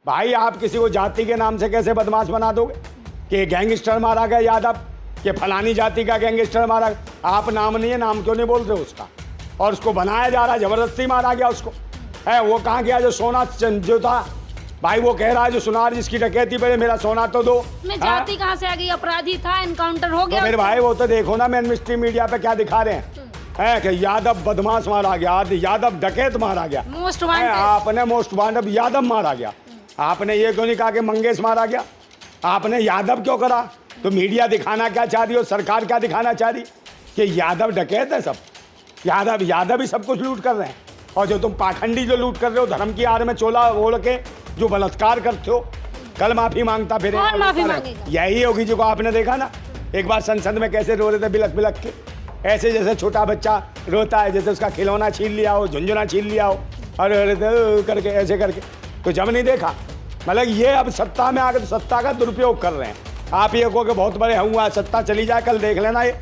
भाई आप किसी को जाति के नाम से कैसे बदमाश बना दोगे कि गैंगस्टर मारा गया यादव, कि फलानी जाति का गैंगस्टर मारा? आप नाम नहीं है, नाम क्यों नहीं बोल रहे उसका? और उसको बनाया जा रहा है, जबरदस्ती मारा गया उसको। है वो कहाँ गया जो सोना जो था? भाई वो कह रहा है जो सुनार जिसकी डकैती पड़े मेरा सोना तो दो। मैं जाति कहाँ से आ गई? अपराधी था, एनकाउंटर हो गया। तो फिर भाई वो तो देखो ना मेन मिस्ट्री मीडिया पे क्या दिखा रहे हैं, है कि यादव बदमाश मारा गया, यादव डकैत मारा गया, मोस्ट वांटेड। आपने मोस्ट वांटेड यादव मारा गया। आपने ये क्यों नहीं कहा कि मंगेश मारा गया? आपने यादव क्यों करा? तो मीडिया दिखाना क्या चाह रही हो, सरकार क्या दिखाना चाह रही कि यादव डकैत है सब? यादव ही सब कुछ लूट कर रहे हैं। और जो तुम पाखंडी जो लूट कर रहे हो, धर्म की आड़ में चोला ओढ़ के जो बलात्कार करते हो, कल माफी मांगता फिर माफी मांगेगा? यही योगी जी को आपने देखा ना एक बार संसद में कैसे रो रहे थे बिलक बिलक के, ऐसे जैसे छोटा बच्चा रोता है, जैसे उसका खिलौना छीन लिया हो, झुंझुना छीन लिया हो, अरे करके ऐसे करके। तो जब नहीं देखा, मतलब ये अब सत्ता में आकर सत्ता का दुरुपयोग कर रहे हैं। आप ये कहो कि बहुत बड़े हुआ, सत्ता चली जाए, कल देख लेना ये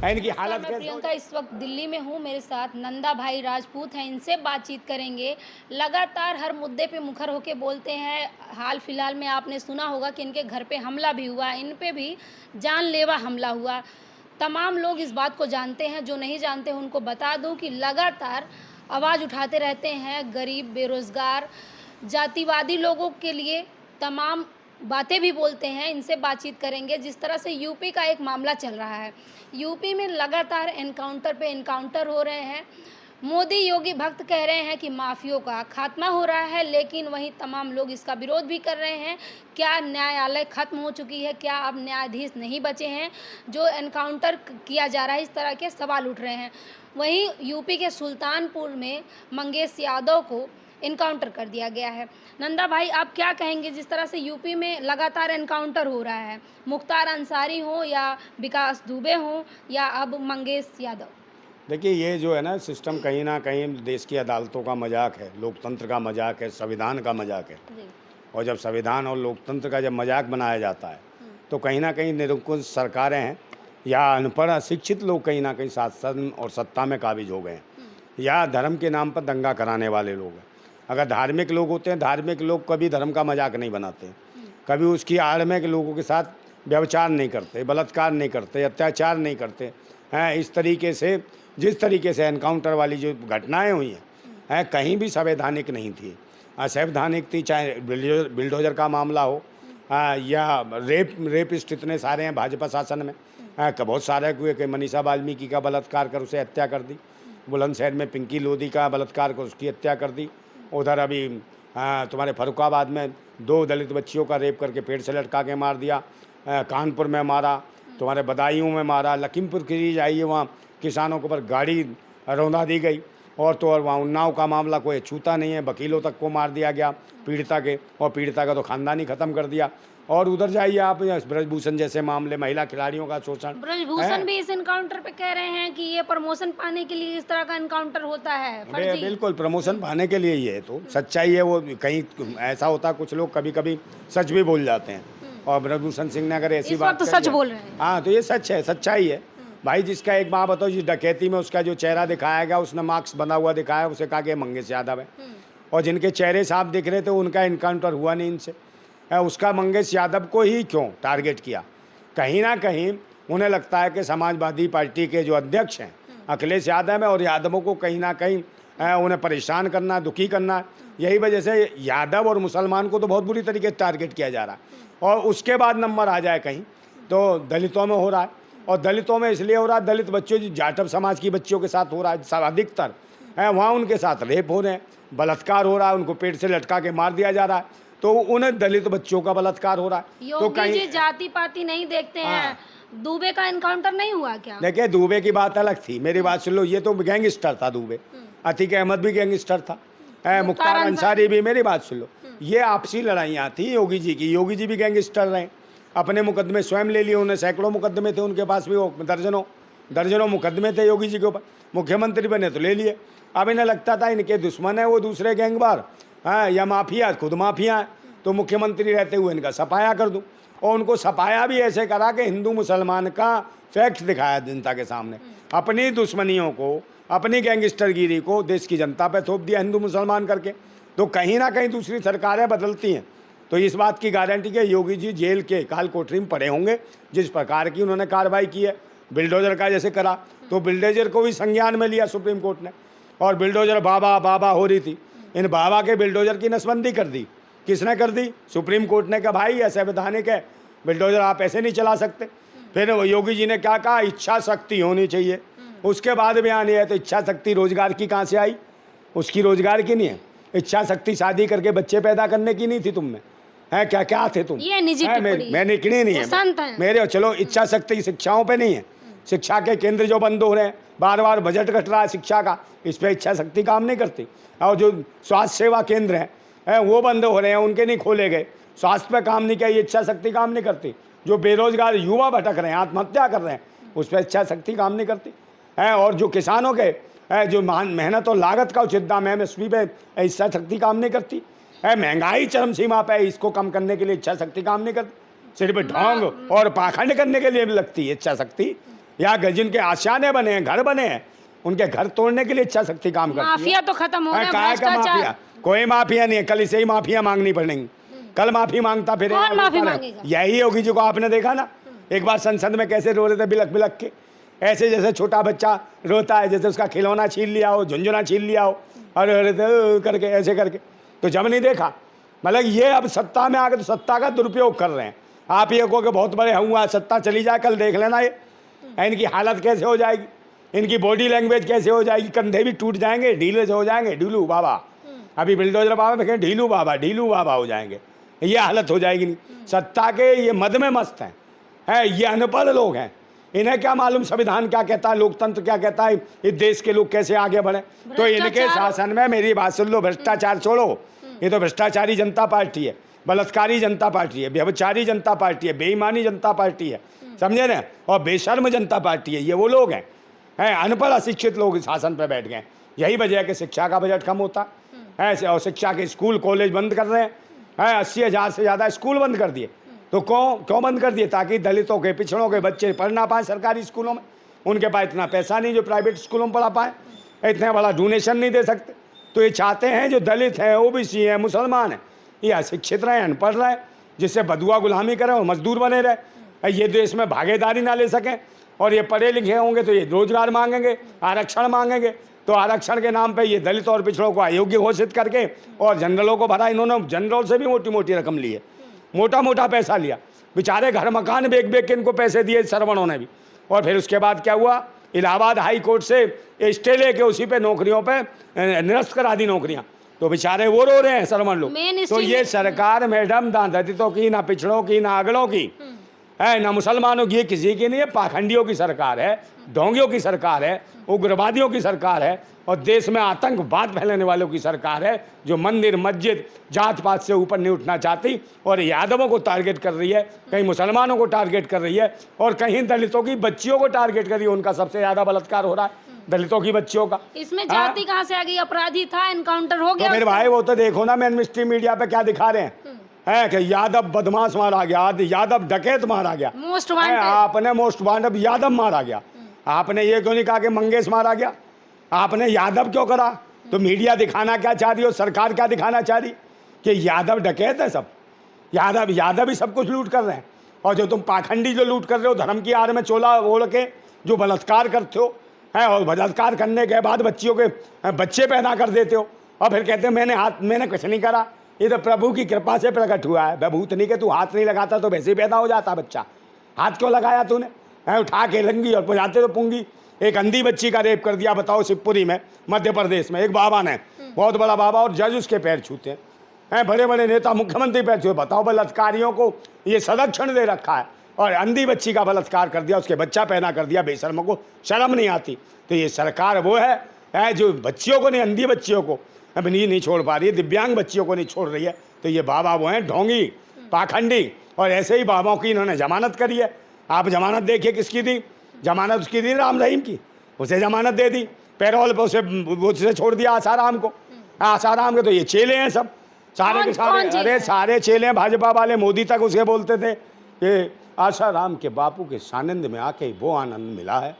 इनकी हालत मैं प्रियंका इस वक्त दिल्ली में हूँ, मेरे साथ नंदा भाई राजपूत हैं, इनसे बातचीत करेंगे। लगातार हर मुद्दे पे मुखर होके बोलते हैं। हाल फिलहाल में आपने सुना होगा कि इनके घर पे हमला भी हुआ, इन पे भी जानलेवा हमला हुआ। तमाम लोग इस बात को जानते हैं, जो नहीं जानते उनको बता दूं कि लगातार आवाज़ उठाते रहते हैं गरीब, बेरोज़गार, जातिवादी लोगों के लिए तमाम बातें भी बोलते हैं। इनसे बातचीत करेंगे। जिस तरह से यूपी का एक मामला चल रहा है, यूपी में लगातार एनकाउंटर पे एनकाउंटर हो रहे हैं। मोदी योगी भक्त कह रहे हैं कि माफियों का खात्मा हो रहा है, लेकिन वहीं तमाम लोग इसका विरोध भी कर रहे हैं। क्या न्यायालय खत्म हो चुकी है? क्या अब न्यायाधीश नहीं बचे हैं? जो एनकाउंटर किया जा रहा है, इस तरह के सवाल उठ रहे हैं। वहीं यूपी के सुल्तानपुर में मंगेश यादव को इनकाउंटर कर दिया गया है। नंदा भाई, आप क्या कहेंगे जिस तरह से यूपी में लगातार एनकाउंटर हो रहा है? मुख्तार अंसारी हो या विकास दुबे हो या अब मंगेश यादव? देखिए ये जो है ना सिस्टम कहीं ना कहीं देश की अदालतों का मजाक है, लोकतंत्र का मजाक है, संविधान का मजाक है। और जब संविधान और लोकतंत्र का जब मजाक बनाया जाता है तो कहीं ना कहीं निरंकुश सरकारें हैं या अनपढ़ अशिक्षित लोग कहीं ना कहीं शासन और सत्ता में काबिज हो गए हैं, या धर्म के नाम पर दंगा कराने वाले लोग हैं। अगर धार्मिक लोग होते हैं, धार्मिक लोग कभी धर्म का मजाक नहीं बनाते, कभी उसकी आड़ में के लोगों के साथ व्यभिचार नहीं करते, बलात्कार नहीं करते, अत्याचार नहीं करते हैं। इस तरीके से जिस तरीके से एनकाउंटर वाली जो घटनाएं हुई हैं कहीं भी संवैधानिक नहीं थी, असंवैधानिक थी। चाहे बिल्डोजर का मामला हो या रेपिस्ट इतने सारे हैं भाजपा शासन में, बहुत सारे हुए कि मनीषा वाल्मीकि का बलात्कार कर उसे हत्या कर दी, बुलंदशहर में पिंकी लोधी का बलात्कार कर उसकी हत्या कर दी, उधर अभी तुम्हारे फर्रुखाबाद में 2 दलित बच्चियों का रेप करके पेड़ से लटका के मार दिया, कानपुर में मारा, तुम्हारे बदायूं में मारा, लखीमपुर खीरी जाइए वहाँ किसानों के ऊपर गाड़ी रौंदा दी गई। और तो और वहाँ उन्नाव का मामला कोई छूता नहीं है, वकीलों तक को मार दिया गया पीड़िता के, और पीड़िता का तो खानदान ही ख़त्म कर दिया। और उधर जाइए आप ब्रजभूषण जैसे मामले, महिला खिलाड़ियों का शोषण। ब्रजभूषण भी इस एनकाउंटर पे कह रहे हैं कि ये प्रमोशन पाने के लिए इस तरह का एनकाउंटर होता है, फर्जी। बिल्कुल प्रमोशन पाने के लिए ही है, तो सच्चाई है। वो कहीं ऐसा होता कुछ लोग कभी कभी सच भी बोल जाते हैं, और ब्रजभूषण सिंह ने अगर ऐसी बात सच बोल रहे हैं। हाँ तो ये सच है, सच्चाई है भाई। जिसका एक बात बताओ, जिस डकैती में उसका जो चेहरा दिखाया गया, उसने मार्क्स बना हुआ दिखाया, उसे कहा कि मंगेश यादव है। और जिनके चेहरे साफ दिख रहे थे उनका इनकाउंटर हुआ नहीं इनसे, उसका मंगेश यादव को ही क्यों टारगेट किया? कहीं ना कहीं उन्हें लगता है कि समाजवादी पार्टी के जो अध्यक्ष हैं अखिलेश यादव है, और यादवों को कहीं ना कहीं उन्हें परेशान करना, दुखी करना। यही वजह से यादव और मुसलमान को तो बहुत बुरी तरीके से टारगेट किया जा रहा है। और उसके बाद नंबर आ जाए कहीं तो दलितों में हो रहा है, और दलितों में इसलिए हो रहा है, दलित बच्चों जाटव समाज की बच्चियों के साथ हो रहा है अधिकतर, वहाँ उनके साथ रेप हो रहे हैं, बलात्कार हो रहा है, उनको पेट से लटका के मार दिया जा रहा है, तो उन्हें दलित बच्चों का बलात्कार हो रहा है। तो कहीं जाति पाति नहीं देखते हैं। दुबे का एनकाउंटर नहीं हुआ क्या? देखिए दुबे की बात अलग थी, मेरी बात सुन लो, ये तो गैंगस्टर था दुबे, अतीक अहमद भी गैंगस्टर था, मुख्तार अंसारी भी। मेरी बात सुन लो, ये आपसी लड़ाइयाँ थी योगी जी की, योगी जी भी गैंगस्टर रहे, अपने मुकदमे स्वयं ले लिए उन्हें, सैकड़ों मुकदमे थे उनके पास भी, वो दर्जनों मुकदमे थे योगी जी के ऊपर, मुख्यमंत्री बने तो ले लिए। अब इन्हें लगता था इनके दुश्मन है वो दूसरे गैंगवार, या माफिया, खुद माफिया है, तो मुख्यमंत्री रहते हुए इनका सफाया कर दूं। और उनको सफाया भी ऐसे करा कि हिंदू मुसलमान का फैक्ट दिखाया जनता के सामने, अपनी दुश्मनियों को, अपनी गैंगस्टरगिरी को देश की जनता पे थोप दिया हिंदू मुसलमान करके। तो कहीं ना कहीं दूसरी सरकारें बदलती हैं तो इस बात की गारंटी कि योगी जी जेल के काल कोठरी में पड़े होंगे जिस प्रकार की उन्होंने कार्रवाई की है। बिल्डोजर का जैसे करा तो बिल्डोजर को भी संज्ञान में लिया सुप्रीम कोर्ट ने, और बिल्डोजर बाबा बाबा हो रही थी, इन बाबा के बिल्डोजर की नसबंदी कर दी। किसने कर दी? सुप्रीम कोर्ट ने कहा भाई असंवैधानिक है, बिल्डोजर आप ऐसे नहीं चला सकते। फिर योगी जी ने क्या कहा? इच्छा शक्ति होनी चाहिए। उसके बाद बयान ये है, तो इच्छा शक्ति रोजगार की कहाँ से आई? उसकी रोजगार की नहीं है। इच्छा शक्ति शादी करके बच्चे पैदा करने की नहीं थी तुम में, है क्या क्या थे तुम? ये निजी टिप्पणी मैं निकली नहीं है मेरे। चलो इच्छा शक्ति शिक्षाओं पे नहीं है, शिक्षा के केंद्र जो बंद हो रहे हैं, बार बार बजट घट रहा है शिक्षा का, इस पर इच्छा शक्ति काम नहीं करती। और जो स्वास्थ्य सेवा केंद्र हैं वो बंद हो रहे हैं, उनके नहीं खोले गए, स्वास्थ्य पे काम नहीं किया, ये इच्छा शक्ति काम नहीं करती। जो बेरोजगार युवा भटक रहे हैं, आत्महत्या कर रहे हैं, उस पर इच्छा शक्ति काम नहीं करती है। और जो किसानों के जो मेहनत और लागत का उचित दाम है, एमएसपी पे इच्छा शक्ति काम नहीं करती है। महंगाई चरम सीमा पे, इसको कम करने के लिए इच्छा शक्ति काम नहीं करती। सिर्फ ढोंग और पाखंड करने के लिए भी लगती है इच्छा शक्ति। या जिनके आशियाने बने हैं, घर बने हैं, उनके घर तोड़ने के लिए इच्छा शक्ति काम करती है। माफिया तो खत्म हो गया, काय का माफिया? कोई माफिया नहीं है, कल इसे ही माफिया मांगनी पड़ेंगी। कल माफी मांगता फिर कौन माफी मांगेगा? यही योगी जी को आपने देखा ना, एक बार संसद में कैसे रो रहे थे बिलक बिलक के, ऐसे जैसे छोटा बच्चा रोता है, जैसे उसका खिलौना छीन लिया हो, झुंझुना छीन लिया हो, और करके ऐसे करके। तो जब नहीं देखा, मतलब ये अब सत्ता में आके तो सत्ता का दुरुपयोग कर रहे हैं। आप ये कहो कि बहुत बड़े हुआ, सत्ता चली जाए, कल देख लेना ये इनकी हालत कैसे हो जाएगी, इनकी बॉडी लैंग्वेज कैसे हो जाएगी, कंधे भी टूट जाएंगे, ढीले से हो जाएंगे, ढीलू बाबा। अभी बिल्डोजर बाबा देखें, ढीलू बाबा हो जाएंगे, ये हालत हो जाएगी। नहीं, सत्ता के ये मद में मस्त हैं, ये अनपढ़ लोग हैं, इन्हें क्या मालूम संविधान क्या कहता है, लोकतंत्र क्या कहता है, इस देश के लोग कैसे आगे बढ़े। तो इनके शासन में, मेरी बात सुन लो, भ्रष्टाचार छोड़ो, ये तो भ्रष्टाचारी जनता पार्टी है, बलात्कारी जनता पार्टी है, व्यभिचारी जनता पार्टी है, बेईमानी जनता पार्टी है, समझे ना, और बेशर्म जनता पार्टी है। ये वो लोग हैं अनपढ़ अशिक्षित लोग शासन पर बैठ गए। यही वजह है कि शिक्षा का बजट कम होता है, और शिक्षा के स्कूल कॉलेज बंद कर रहे हैं। 80,000 से ज़्यादा स्कूल बंद कर दिए। तो क्यों बंद कर दिए? ताकि दलितों के, पिछड़ों के बच्चे पढ़ ना पाएँ सरकारी स्कूलों में। उनके पास इतना पैसा नहीं जो प्राइवेट स्कूलों में पढ़ा पाएँ, इतना बड़ा डोनेशन नहीं दे सकते। तो ये चाहते हैं जो दलित हैं, ओबीसी हैं, मुसलमान हैं, ये अशिक्षित रहे, अनपढ़ रहे, जिससे बदुआ गुलामी करें और मजदूर बने रहे, ये देश में भागीदारी ना ले सकें। और ये पढ़े लिखे होंगे तो ये रोजगार मांगेंगे, आरक्षण मांगेंगे, तो आरक्षण के नाम पे ये दलित और पिछड़ों को अयोग्य घोषित करके और जनरलों को भरा। इन्होंने जनरल से भी मोटी मोटी रकम ली है, मोटा मोटा पैसा लिया, बेचारे घर मकान बेच बेच के इनको पैसे दिए सरवणों ने भी। और फिर उसके बाद क्या हुआ? इलाहाबाद हाई कोर्ट से स्टे लेके उसी पे नौकरियों पे निरस्त करा दी नौकरियां, तो बेचारे वो रो रहे हैं सरवण लोग। तो ये सरकार मैडम ना दलितों की, ना पिछड़ों की, ना अगड़ों की है, ना मुसलमानों की, ये किसी की नहीं है। पाखंडियों की सरकार है, ढोंगियों की सरकार है, उग्रवादियों की सरकार है, और देश में आतंकवाद फैलाने वालों की सरकार है, जो मंदिर मस्जिद जात पात से ऊपर नहीं उठना चाहती, और यादवों को टारगेट कर रही है, कहीं मुसलमानों को टारगेट कर रही है, और कहीं दलितों की बच्चियों को टारगेट कर रही है। उनका सबसे ज़्यादा बलात्कार हो रहा है दलितों की बच्चियों का। इसमें जाति कहाँ से आ गई? अपराधी था, एनकाउंटर हो गया। तो मेरे भाई वो तो देखो ना, मेन स्ट्रीम मीडिया पे क्या दिखा रहे हैं कि यादव बदमाश मारा गया, यादव डकैत मारा गया, मोस्ट वांटेड। आपने मोस्ट वांटेड यादव मारा गया। आपने ये क्यों नहीं कहा कि मंगेश मारा गया? आपने यादव क्यों करा? तो मीडिया दिखाना क्या चाह रही हो, सरकार क्या दिखाना चाह रही कि यादव डकैत है सब, यादव ही सब कुछ लूट कर रहे हैं। और जो तुम पाखंडी जो लूट कर रहे हो, धर्म की आड़ में चोला ओढ़ के जो बलात्कार करते हो है, और बलात्कार करने के बाद बच्चियों के बच्चे पैदा कर देते हो, और फिर कहते हैं मैंने कुछ नहीं करा, ये तो प्रभु की कृपा से प्रकट हुआ है। बभूत नहीं कि तू हाथ नहीं लगाता तो वैसे ही पैदा हो जाता बच्चा, हाथ क्यों लगाया तूने? उठा के लंगी और पहुँचाते तो पुंगी। एक अंधी बच्ची का रेप कर दिया, बताओ, शिवपुरी में, मध्य प्रदेश में। एक बाबा ने, बहुत बड़ा बाबा, और जज उसके पैर छूते हैं, बड़े बड़े नेता मुख्यमंत्री पैर छूते। बताओ, बलात्कारियों को ये संरक्षण दे रखा है, और अंधी बच्ची का बलात्कार कर दिया, उसके बच्चा पैदा कर दिया, बेशर्मों को शर्म नहीं आती। तो ये सरकार वो है जो बच्चियों को नहीं, अंधी बच्चियों को अब नहीं छोड़ पा रही है, दिव्यांग बच्चियों को नहीं छोड़ रही है। तो ये बाबा वो हैं ढोंगी, पाखंडी, और ऐसे ही बाबाओं की इन्होंने जमानत करी है। आप जमानत देखिए किसकी दी? जमानत उसकी दी राम रहीम की, उसे जमानत दे दी, पैरोल पर उसे छोड़ दिया आसाराम को। आसाराम के तो ये चेले हैं सब, सारे के सारे, अरे सारे चेले हैं भाजपा वाले। मोदी तक उसे बोलते थे कि आसाराम के बापू के सानिध्य में आके वो आनंद मिला है।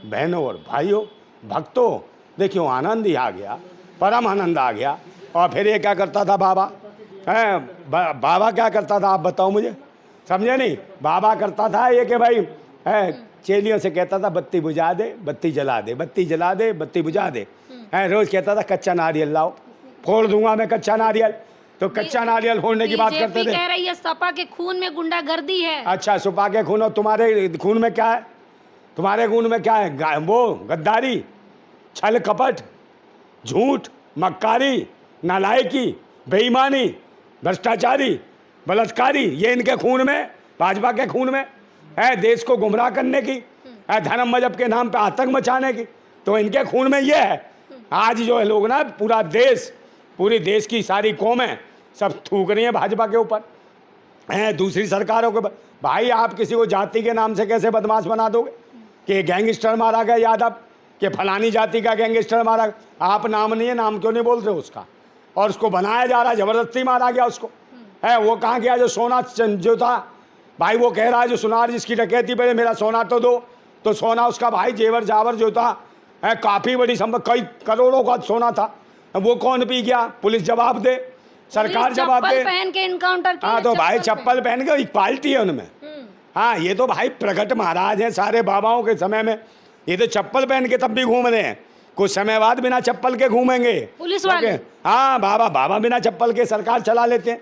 बहनों और भाइयों, भक्तों, देखियो आनंद ही आ गया, परम आनंद आ गया। और फिर ये क्या करता था बाबा, हैं बाबा क्या करता था आप बताओ मुझे, समझे नहीं। बाबा करता था ये कि भाई चेलियों से कहता था बत्ती बुझा दे, बत्ती जला दे, बत्ती जला दे, बत्ती बुझा दे। रोज कहता था कच्चा नारियल लाओ, फोड़ दूंगा मैं कच्चा नारियल। तो कच्चा नारियल फोड़ने की बात करते थे। कह रही है सपा के खून में गुंडागर्दी है। अच्छा, सपा के खून, और तुम्हारे खून में क्या है? तुम्हारे खून में क्या है? वो गद्दारी, छल कपट, झूठ, मक्कारी, नालायकी, बेईमानी, भ्रष्टाचारी, बलात्कारी, ये इनके खून में, भाजपा के खून में है। देश को गुमराह करने की, धर्म मजहब के नाम पे आतंक मचाने की, तो इनके खून में ये है। आज जो है लोग ना, पूरा देश, पूरी देश की सारी कौमें सब थूक रही हैं भाजपा के ऊपर, हैं दूसरी सरकारों के ऊपर। भाई आप किसी को जाति के नाम से कैसे बदमाश बना दोगे कि गैंगस्टर मारा गया यादव, कि फलानी जाति का गैंगस्टर मारा? आप नाम नहीं है, नाम क्यों नहीं बोल रहे उसका? और उसको बनाया जा रहा है, जबरदस्ती मारा गया उसको, है। वो कहाँ गया जो सोना जो था भाई? वो कह रहा है जो सुनार जिसकी डकैती पहले मेरा सोना तो दो, तो सोना उसका भाई जेवर जावर जो था, है काफ़ी बड़ी संपत्ति, कई करोड़ों का सोना था, वो कौन पी गया? पुलिस जवाब दे, सरकार जवाब दे। पहन के इनकाउंटर किया। हाँ, तो भाई चप्पल पहन के एक पार्टी है उनमें। हाँ, ये तो भाई प्रगट महाराज हैं सारे बाबाओं के समय में, ये तो चप्पल पहन के तब भी घूम रहे हैं, कुछ समय बाद बिना चप्पल के घूमेंगे पुलिस वाले। हाँ, बाबा बिना चप्पल के सरकार चला लेते हैं,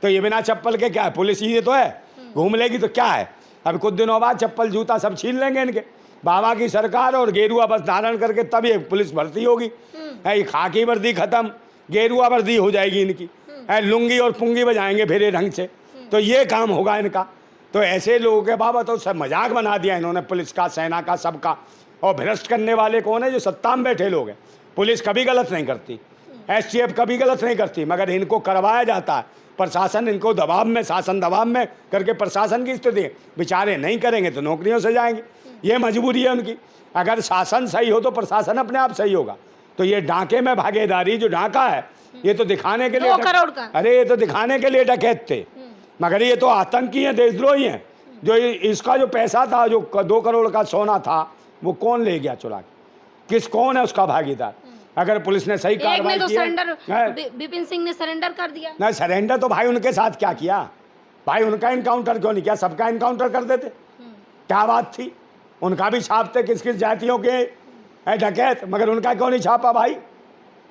तो ये बिना चप्पल के क्या है? पुलिस ये तो है, घूम लेगी तो क्या है? अब कुछ दिनों बाद चप्पल जूता सब छीन लेंगे इनके। बाबा की सरकार और गेरुआ बस धारण करके तब ये पुलिस भर्ती होगी, है। ये खाकी वर्दी खत्म, गेरुआ वर्दी हो जाएगी इनकी, है। लुंगी और पुंगी बजाएंगे फिर ये ढंग से, तो ये काम होगा इनका। तो ऐसे लोगों के बाबा तो सब मजाक बना दिया इन्होंने, पुलिस का, सेना का, सबका। और भ्रष्ट करने वाले कौन है? जो सत्ता में बैठे लोग हैं। पुलिस कभी गलत नहीं करती, STF कभी गलत नहीं करती, मगर इनको करवाया जाता है। प्रशासन इनको दबाव में, शासन दबाव में करके प्रशासन की स्थिति, बेचारे नहीं करेंगे तो नौकरियों से जाएंगे, ये मजबूरी है उनकी। अगर शासन सही हो तो प्रशासन अपने आप सही होगा। तो ये डाके में भागीदारी जो डाका है, ये तो दिखाने के लिए 2 करोड़ का, अरे ये तो दिखाने के लिए डकैत थे, मगर ये तो आतंकी हैं, देशद्रोही हैं। जो इसका जो पैसा था, जो 2 करोड़ का सोना था, वो कौन ले गया चुरा के? कौन है उसका भागीदार? अगर पुलिस ने सही कार्रवाई की, विपिन सिंह ने सरेंडर कर दिया। नहीं, सरेंडर तो भाई उनके साथ क्या किया भाई? उनका इनकाउंटर क्यों नहीं किया? सबका इनकाउंटर कर देते, क्या बात थी? उनका भी छापते किस किस जातियों के डकैत, मगर उनका क्यों नहीं छापा भाई?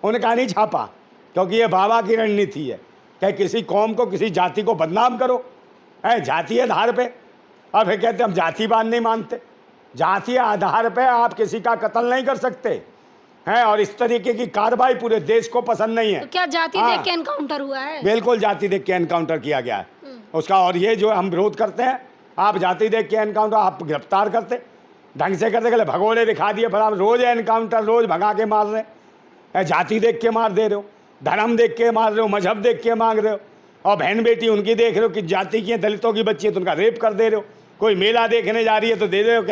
उनका नहीं छापा क्योंकि ये बाबा की रणनीति है कि किसी कौम को, किसी जाति को बदनाम करो, है जातीय आधार पे, और फिर कहते हम जातिवाद नहीं मानते। जातीय आधार पे आप किसी का कत्ल नहीं कर सकते हैं, और इस तरीके की कार्रवाई पूरे देश को पसंद नहीं है। तो क्या जाति देख के एनकाउंटर हुआ है? बिल्कुल जाति देख के एनकाउंटर किया गया है उसका। और ये जो हम विरोध करते हैं, आप जाति देख के एनकाउंटर आप गिरफ्तार करते, ढंग से करते, गले भगोड़े दिखा दिए, फिर आप रोज एनकाउंटर, रोज भगा के मार रहे हैं, जाति देख के मार दे रहे हो, धर्म देख के मार रहे हो, मजहब देख के मांग रहे हो, और बहन बेटी उनकी देख रहे हो कि जाति की दलितों की बच्ची है तो उनका रेप कर दे रहे हो। कोई मेला देखने जा रही है तो दे रहे हो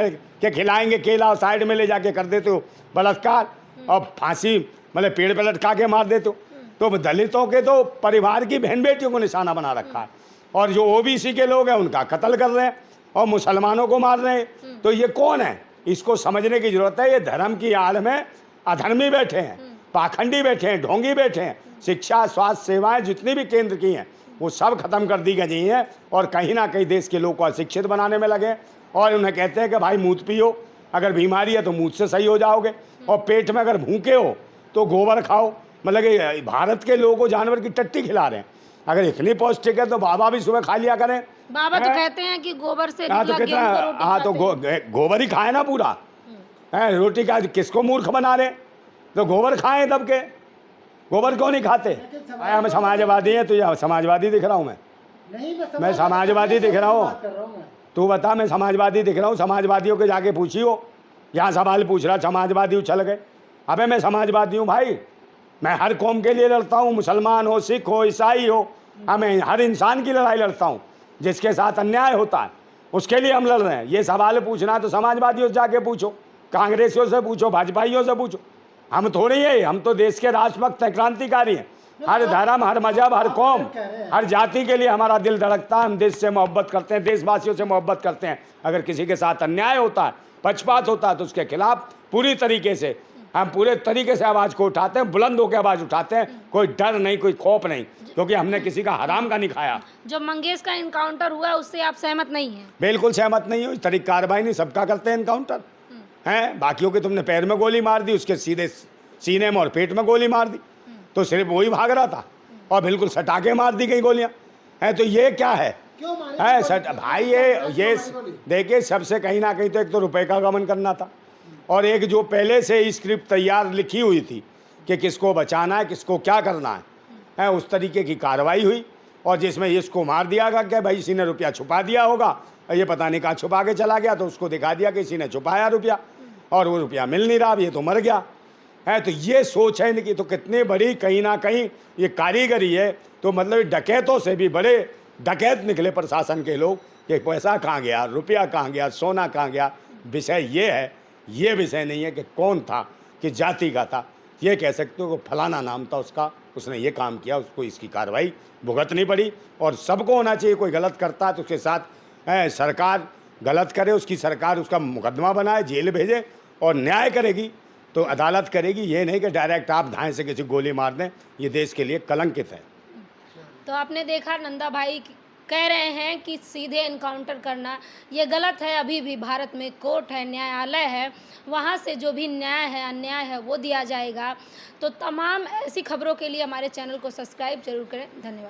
कि खिलाएंगे केला, और साइड में ले जाके कर देते हो बलात्कार, और फांसी मतलब पेड़ पर लटका के मार देते हो। तो दलितों के तो परिवार की बहन बेटियों को निशाना बना रखा है, और जो OBC के लोग हैं उनका कत्ल कर रहे हैं, और मुसलमानों को मार रहे हैं। तो ये कौन है? इसको समझने की जरूरत है। ये धर्म की आड़ में अधर्मी बैठे हैं, पाखंडी बैठे हैं, ढोंगी बैठे हैं। शिक्षा, स्वास्थ्य सेवाएं जितनी भी केंद्र की हैं वो सब खत्म कर दी गई हैं, और कहीं ना कहीं देश के लोगों को अशिक्षित बनाने में लगे। और उन्हें कहते हैं कि भाई मूत पियो, अगर बीमारी है तो मूत से सही हो जाओगे, और पेट में अगर भूखे हो तो गोबर खाओ। मतलब कि भारत के लोगों को जानवर की टट्टी खिला रहे हैं। अगर इतनी पौष्टिक है तो बाबा भी सुबह खा लिया करें। बाबा तो कहते हैं कि गोबर से हाँ, तो कितना, हाँ तो गोबर ही खाए ना पूरा, है रोटी का किसको मूर्ख बना रहे? तो गोबर खाएं तब के, गोबर क्यों नहीं खाते? आया मैं समाजवादी है, तुझे समाजवादी दिख रहा हूँ? मैं समाजवादी दिख रहा हूँ? तू बता, मैं समाजवादी दिख रहा हूँ? समाजवादियों के जाके पूछियो, यहाँ सवाल पूछ रहा समाजवादी उछल गए। अबे मैं समाजवादी हूँ भाई, मैं हर कौम के लिए लड़ता हूँ, मुसलमान हो, सिख हो, ईसाई हो, मैं हर इंसान की लड़ाई लड़ता हूँ। जिसके साथ अन्याय होता है उसके लिए हम लड़ रहे हैं। ये सवाल पूछना तो समाजवादियों से जाके पूछो, कांग्रेसियों से पूछो, भाजपाइयों से पूछो। हम थोड़ी है, हम तो देश के राष्ट्रभक्त हैं, क्रांतिकारी हैं। हर धर्म, हर मजहब, हर कौम, हर जाति के लिए हमारा दिल धड़कता है। हम देश से मोहब्बत करते हैं, देशवासियों से मोहब्बत करते हैं। अगर किसी के साथ अन्याय होता है, पक्षपात होता है तो उसके खिलाफ पूरी तरीके से हम पूरे तरीके से आवाज़ को उठाते हैं, बुलंद होकर आवाज़ उठाते हैं, कोई डर नहीं, कोई खौफ नहीं, क्योंकि हमने किसी का हराम का नहीं खाया। जो मंगेश का इनकाउंटर हुआ उससे आप सहमत नहीं हैं? बिल्कुल सहमत नहीं हो, इस तरीके कार्रवाई नहीं, सबका करते हैं इनकाउंटर हैं। बाकियों के तुमने पैर में गोली मार दी, उसके सीधे सीने में और पेट में गोली मार दी, तो सिर्फ वही भाग रहा था और बिल्कुल सटाके मार दी गई गोलियां हैं। तो ये क्या है? भाई ये देखिए, सबसे कहीं ना कहीं तो एक तो रुपए का गमन करना था, और एक जो पहले से ही स्क्रिप्ट तैयार लिखी हुई थी कि किसको बचाना है, किसको क्या करना है, उस तरीके की कार्रवाई हुई, और जिसमें इसको मार दिया गया कि भाई इसी ने रुपया छुपा दिया होगा, ये पता नहीं कहाँ छुपा के चला गया, तो उसको दिखा दिया कि इसी ने छुपाया रुपया, और वो रुपया मिल नहीं रहा, ये तो मर गया है। तो ये सोच है इनकी, तो कितनी बड़ी कहीं ना कहीं ये कारीगरी है। तो मतलब डकैतों से भी बड़े डकैत निकले प्रशासन के लोग कि पैसा कहाँ गया, रुपया कहाँ गया, सोना कहाँ गया। विषय ये है, ये विषय नहीं है कि कौन था, कि जाति का था। ये कह सकते हो कि फलाना नाम था उसका, उसने ये काम किया, उसको इसकी कार्रवाई भुगतनी पड़ी। और सबको होना चाहिए, कोई गलत करता है तो उसके साथ सरकार गलत करे, उसकी सरकार उसका मुकदमा बनाए, जेल भेजे, और न्याय करेगी तो अदालत करेगी। ये नहीं कि डायरेक्ट आप धाएँ से किसी गोली मार दें, ये देश के लिए कलंकित है। तो आपने देखा, नंदा भाई कह रहे हैं कि सीधे इनकाउंटर करना ये गलत है। अभी भी भारत में कोर्ट है, न्यायालय है, वहाँ से जो भी न्याय है, अन्याय है, वो दिया जाएगा। तो तमाम ऐसी खबरों के लिए हमारे चैनल को सब्सक्राइब जरूर करें। धन्यवाद।